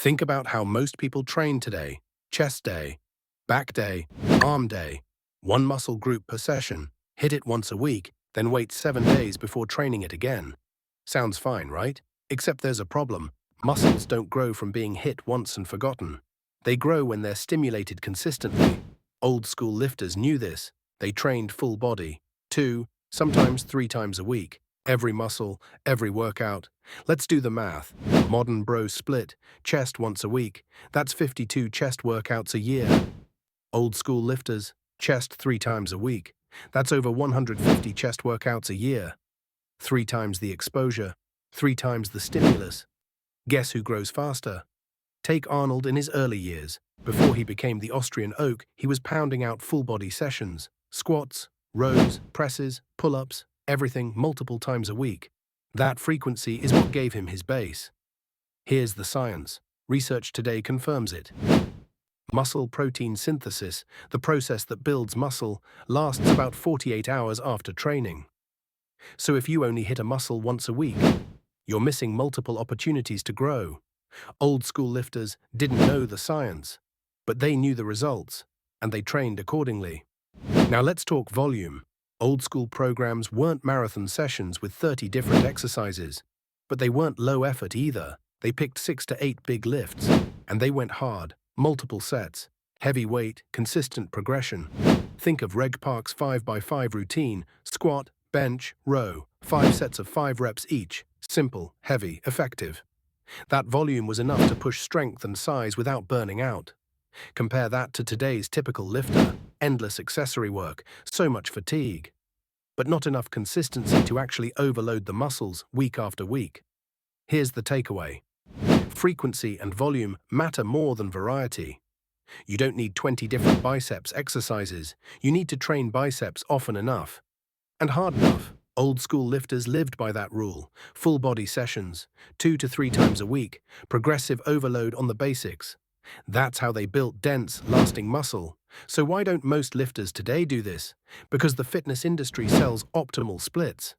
Think about how most people train today. Chest day, back day, arm day, one muscle group per session, hit it once a week, then wait 7 days before training it again. Sounds fine, right? Except there's a problem. Muscles don't grow from being hit once and forgotten. They grow when they're stimulated consistently. Old school lifters knew this. They trained full body, 2, sometimes 3 times a week. Every muscle, every workout. Let's do the math. Modern bro split, chest once a week. That's 52 chest workouts a year. Old school lifters, chest 3 times a week. That's over 150 chest workouts a year. 3 times the exposure, 3 times the stimulus. Guess who grows faster? Take Arnold in his early years. Before he became the Austrian oak, he was pounding out full-body sessions. Squats, rows, presses, pull-ups, everything multiple times a week. That frequency is what gave him his base. Here's the science. Research today confirms it. Muscle protein synthesis, the process that builds muscle, lasts about 48 hours after training. So if you only hit a muscle once a week, you're missing multiple opportunities to grow. Old school lifters didn't know the science, but they knew the results, and they trained accordingly. Now let's talk volume. Old school programs weren't marathon sessions with 30 different exercises, but they weren't low effort either. They picked 6 to 8 big lifts, and they went hard, multiple sets, heavy weight, consistent progression. Think of Reg Park's 5x5 routine: squat, bench, row, 5 sets of 5 reps each. Simple, heavy, effective. That volume was enough to push strength and size without burning out. Compare that to today's typical lifter. Endless accessory work, so much fatigue, but not enough consistency to actually overload the muscles week after week. Here's the takeaway. Frequency and volume matter more than variety. You don't need 20 different biceps exercises. You need to train biceps often enough and hard enough. Old school lifters lived by that rule. Full body sessions, 2 to 3 times a week, progressive overload on the basics. That's how they built dense, lasting muscle. So why don't most lifters today do this? Because the fitness industry sells optimal splits.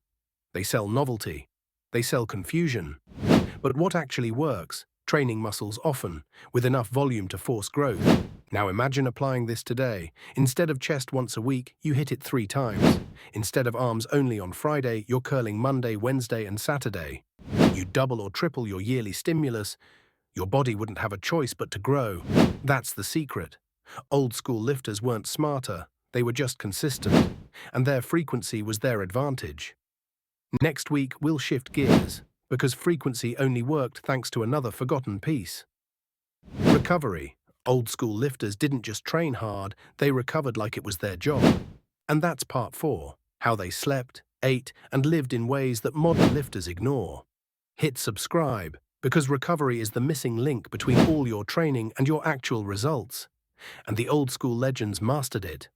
They sell novelty. They sell confusion. But what actually works? Training muscles often, with enough volume to force growth. Now imagine applying this today. Instead of chest once a week, you hit it 3 times. Instead of arms only on Friday, you're curling Monday, Wednesday, and Saturday. You double or triple your yearly stimulus. Your body wouldn't have a choice but to grow. That's the secret. Old school lifters weren't smarter, they were just consistent, and their frequency was their advantage. Next week, we'll shift gears, because frequency only worked thanks to another forgotten piece. Recovery. Old school lifters didn't just train hard, they recovered like it was their job. And that's part 4, how they slept, ate, and lived in ways that modern lifters ignore. Hit subscribe, because recovery is the missing link between all your training and your actual results. And the old school legends mastered it.